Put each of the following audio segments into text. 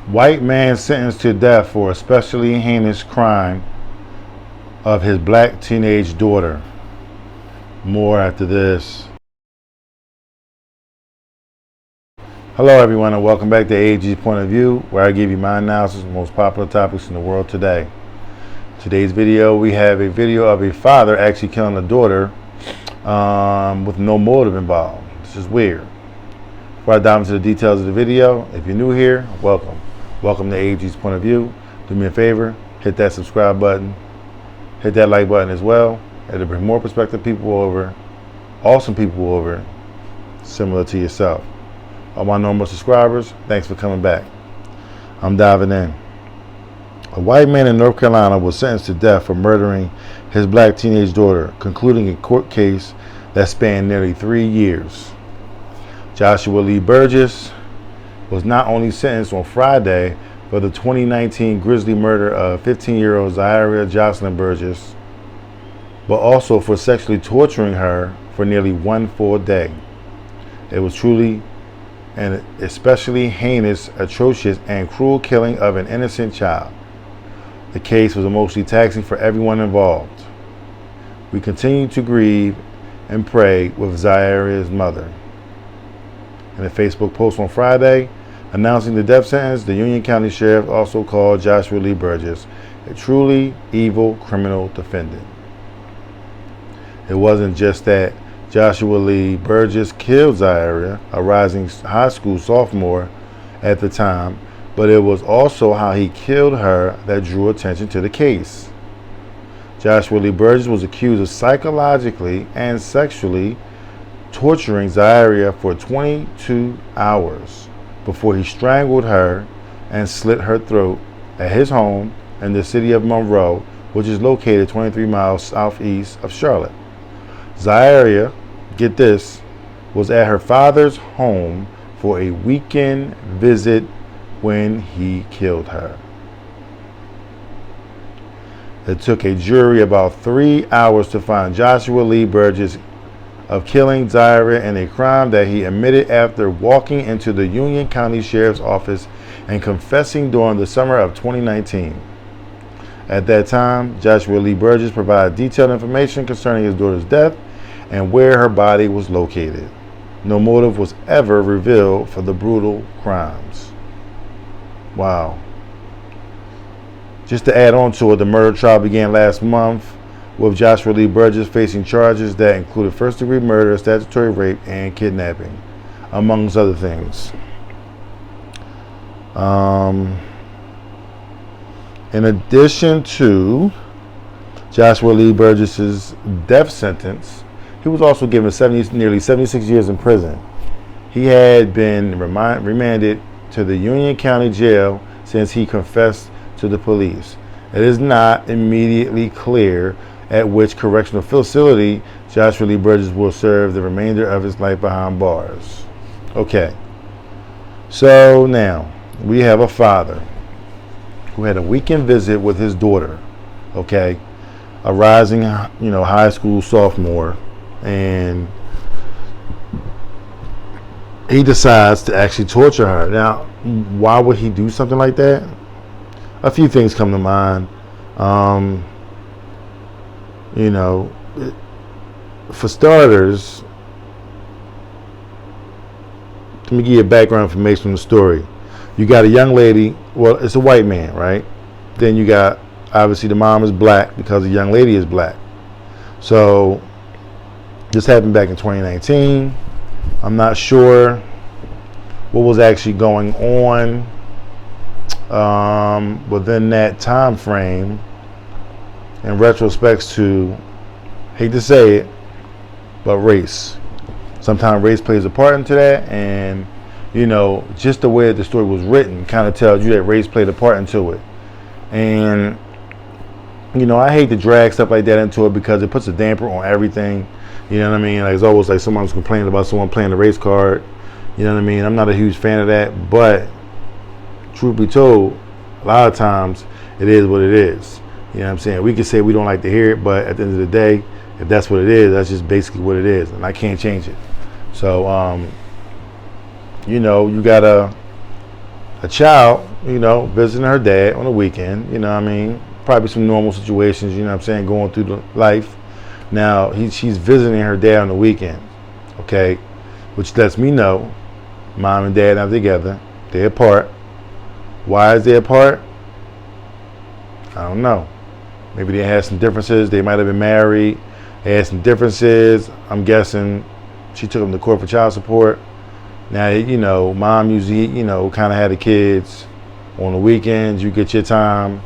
White man sentenced to death for especially heinous crime of his black teenage daughter. More after this. Hello everyone, and welcome back to AG's Point of View, where I give you my analysis of the most popular topics in the world today. Today's video, we have a video of a father actually killing a daughter with no motive involved. This is weird. Before I dive into the details of the video, if you're new here, welcome. Welcome to AG's Point of View. Do me a favor, hit that subscribe button, hit that like button as well. It'll bring more prospective people over, awesome people over, similar to yourself. All my normal subscribers, thanks for coming back. I'm diving in. A white man in North Carolina was sentenced to death for murdering his black teenage daughter, concluding a court case that spanned nearly 3 years. Joshua Lee Burgess was not only sentenced on Friday for the 2019 grisly murder of 15-year-old Zaria Joshalyn Burgess, but also for sexually torturing her for nearly 1 full day. It was truly an especially heinous, atrocious, and cruel killing of an innocent child. The case was emotionally taxing for everyone involved. We continue to grieve and pray with Zaria's mother. In a Facebook post on Friday, announcing the death sentence, the Union County Sheriff also called Joshua Lee Burgess a truly evil criminal defendant. It wasn't just that Joshua Lee Burgess killed Zaria, a rising high school sophomore at the time, but it was also how he killed her that drew attention to the case. Joshua Lee Burgess was accused of psychologically and sexually torturing Zaria for 22 hours before he strangled her and slit her throat at his home in the city of Monroe, which is located 23 miles southeast of Charlotte. Zaria, get this, was at her father's home for a weekend visit when he killed her. It took a jury about 3 hours to find Joshua Lee Burgess of killing Zaria in a crime that he admitted after walking into the Union County Sheriff's Office and confessing during the summer of 2019. At that time, Joshua Lee Burgess provided detailed information concerning his daughter's death and where her body was located. No motive was ever revealed for the brutal crimes. Wow. Just to add on to it, the murder trial began last month, with Joshua Lee Burgess facing charges that included first-degree murder, statutory rape, and kidnapping, amongst other things. In addition to Joshua Lee Burgess's death sentence, he was also given nearly 76 years in prison. He had been remanded to the Union County Jail since he confessed to the police. It is not immediately clear at which correctional facility Joshua Lee Burgess will serve the remainder of his life behind bars. Okay, so now we have a father who had a weekend visit with his daughter, okay, a rising, high school sophomore, and he decides to actually torture her. Now, why would he do something like that? A few things come to mind. For starters, let me give you background information on the story. You got a young lady, well, it's a white man, right? Then you got, obviously the mom is black because the young lady is black. So this happened back in 2019. I'm not sure what was actually going on within that time frame in retrospect to, hate to say it, but race. Sometimes race plays a part into that, and just the way that the story was written kind of tells you that race played a part into it. And I hate to drag stuff like that into it because it puts a damper on everything. You know what I mean? Like, it's always like someone's complaining about someone playing the race card. You know what I mean? I'm not a huge fan of that, but truth be told, a lot of times it is what it is. You know what I'm saying? We can say we don't like to hear it, but at the end of the day, if that's what it is, that's just basically what it is, and I can't change it. So, you got a child visiting her dad on the weekend. Probably some normal situations. Going through the life. Now she's visiting her dad on the weekend. Okay, which lets me know mom and dad not together. They're apart. Why is they apart? I don't know. Maybe they had some differences. They might have been married. They had some differences. I'm guessing she took them to court for child support. Now, mom usually, kind of had the kids on the weekends. You get your time.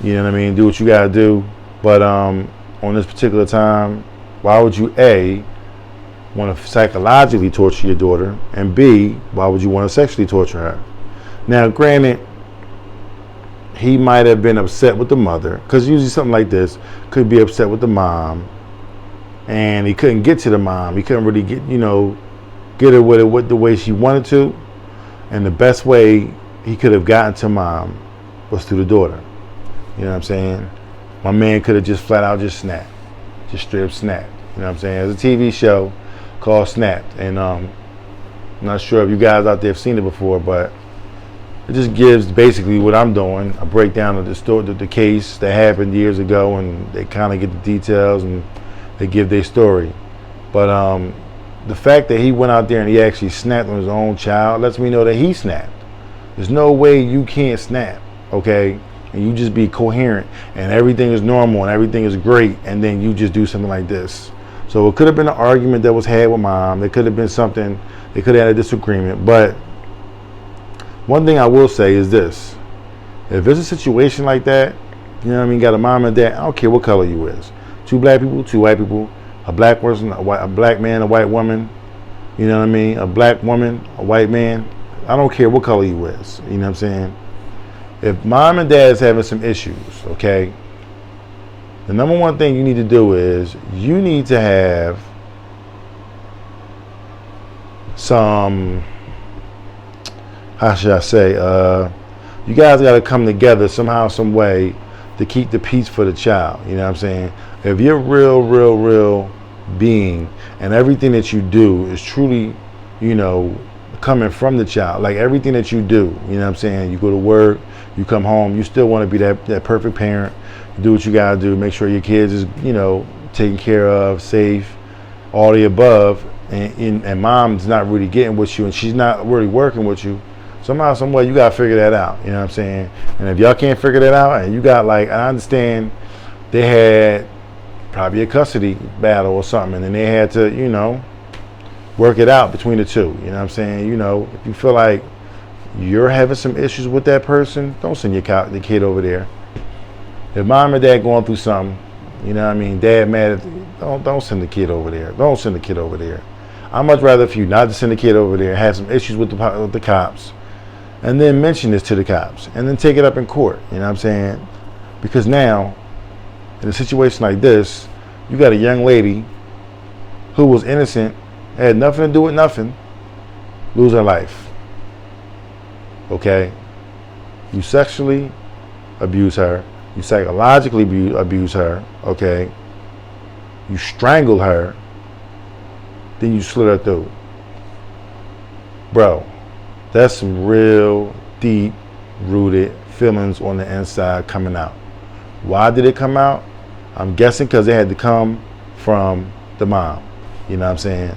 You know what I mean? Do what you got to do. But on this particular time, why would you, A, want to psychologically torture your daughter? And B, why would you want to sexually torture her? Now, granted, he might have been upset with the mother, because usually something like this could be upset with the mom, and he couldn't get to the mom. He couldn't really get her with the way she wanted to, and the best way he could have gotten to mom was through the daughter. You know what I'm saying? My man could have just flat out just snapped, just straight up snapped. You know what I'm saying? There's a TV show called Snapped, and I'm not sure if you guys out there have seen it before, but it just gives basically what I'm doing, a breakdown of the story, the case that happened years ago, and they kind of get the details and they give their story. But the fact that he went out there and he actually snapped on his own child lets me know that he snapped. There's no way you can't snap, okay? And you just be coherent and everything is normal and everything is great, and then you just do something like this. So it could have been an argument that was had with mom. There could have been something, they could have had a disagreement. But one thing I will say is this: if there's a situation like that, got a mom and dad, I don't care what color you is. 2 black people, 2 white people, a black person, a black man, a white woman, a black woman, a white man. I don't care what color you is, you know what I'm saying? If mom and dad is having some issues, okay, the number one thing you need to do is you need to have some, how should I say, you guys got to come together somehow, some way to keep the peace for the child. You know what I'm saying? If you're real being and everything that you do is truly, coming from the child, like everything that you do, you know what I'm saying? You go to work, you come home, you still want to be that perfect parent. You do what you got to do, make sure your kids is, taken care of, safe, all the above, and mom's not really getting with you and she's not really working with you. Somehow, some way, you got to figure that out. You know what I'm saying? And if y'all can't figure that out, and you got I understand they had probably a custody battle or something, and then they had to, work it out between the two. You know what I'm saying? If you feel like you're having some issues with that person, don't send the kid over there. If mom and dad going through something, dad mad at, don't send the kid over there. Don't send the kid over there. I'd much rather for you not to send the kid over there, have some issues with the cops, and then mention this to the cops, and then take it up in court. You know what I'm saying? Because now, in a situation like this, you got a young lady who was innocent, had nothing to do with nothing, lose her life. Okay? You sexually abuse her. You psychologically abuse her. Okay? You strangled her. Then you slit her throat. Bro, that's some real deep rooted feelings on the inside coming out. Why did it come out? I'm guessing because it had to come from the mom. You know what I'm saying?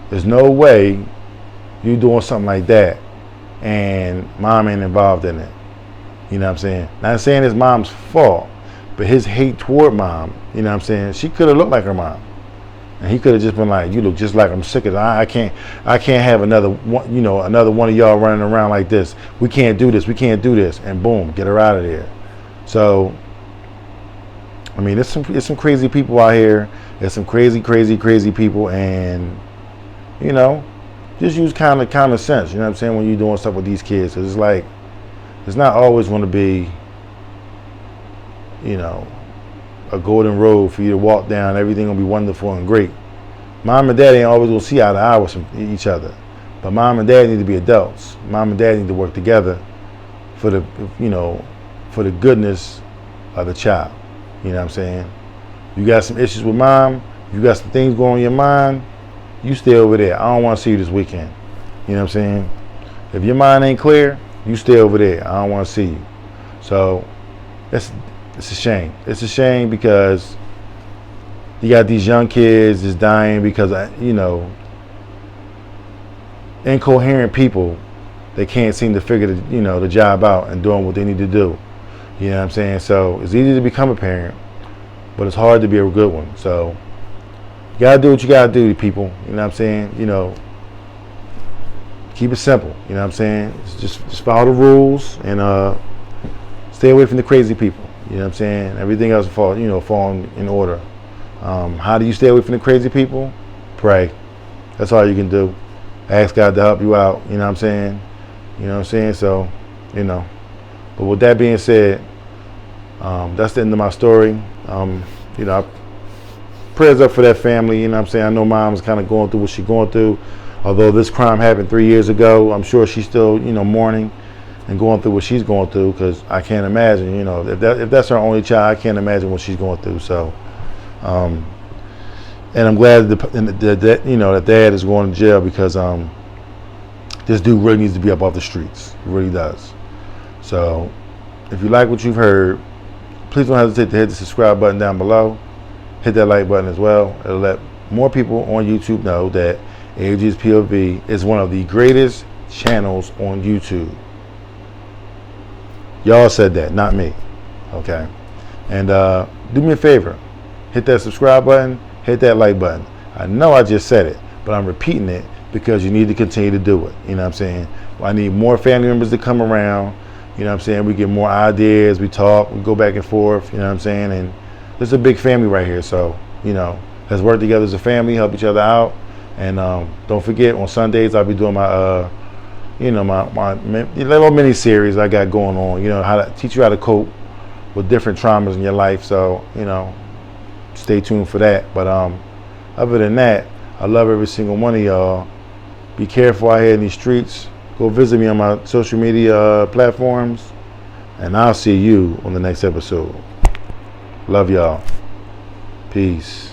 There's no way you doing something like that and mom ain't involved in it. You know what I'm saying? Not saying it's mom's fault, but his hate toward mom, you know what I'm saying? She could have looked like her mom. And he could have just been like, you look just like, I'm sick of it. I can't have another one, another one of y'all running around like this. We can't do this. We can't do this. And boom, get her out of there. So, there's some crazy people out here. There's some crazy people, and just use common sense. You know what I'm saying? When you're doing stuff with these kids, 'cause it's like it's not always going to be, a golden road for you to walk down. Everything gonna be wonderful and great. Mom and dad ain't always gonna see eye to eye with each other, but mom and dad need to be adults. Mom and dad need to work together for the for the goodness of the child. You know what I'm saying? You got some issues with mom, you got some things going on in your mind, you stay over there. I don't want to see you this weekend. You know what I'm saying? If your mind ain't clear, You stay over there. I don't want to see you. So it's a shame. It's a shame because you got these young kids that's dying because, incoherent people, they can't seem to figure the job out and doing what they need to do. You know what I'm saying? So it's easy to become a parent, but it's hard to be a good one. So you gotta do what you gotta do, people. You know what I'm saying? Keep it simple. You know what I'm saying? Just follow the rules and stay away from the crazy people. You know what I'm saying? Everything else fall in order. How do you stay away from the crazy people? Pray. That's all you can do. Ask God to help you out. You know what I'm saying? So, But with that being said, that's the end of my story. Prayers up for that family. You know what I'm saying? I know mom's kind of going through what she's going through. Although this crime happened 3 years ago, I'm sure she's still, mourning and going through what she's going through, because I can't imagine, if that's her only child, I can't imagine what she's going through. So, and I'm glad that dad is going to jail, because this dude really needs to be up off the streets. He really does. So if you like what you've heard, please don't hesitate to hit the subscribe button down below. Hit that like button as well. It'll let more people on YouTube know that AG's POV is one of the greatest channels on YouTube. Y'all said that, not me. Okay? And do me a favor. Hit that subscribe button. Hit that like button. I know I just said it, but I'm repeating it because you need to continue to do it. You know what I'm saying? I need more family members to come around. You know what I'm saying? We get more ideas. We talk. We go back and forth. You know what I'm saying? And there's a big family right here. So, let's work together as a family, help each other out. And don't forget, on Sundays, I'll be doing my, my little mini series I got going on. How to teach you how to cope with different traumas in your life. So, stay tuned for that. But other than that, I love every single one of y'all. Be careful out here in these streets. Go visit me on my social media platforms, and I'll see you on the next episode. Love y'all. Peace.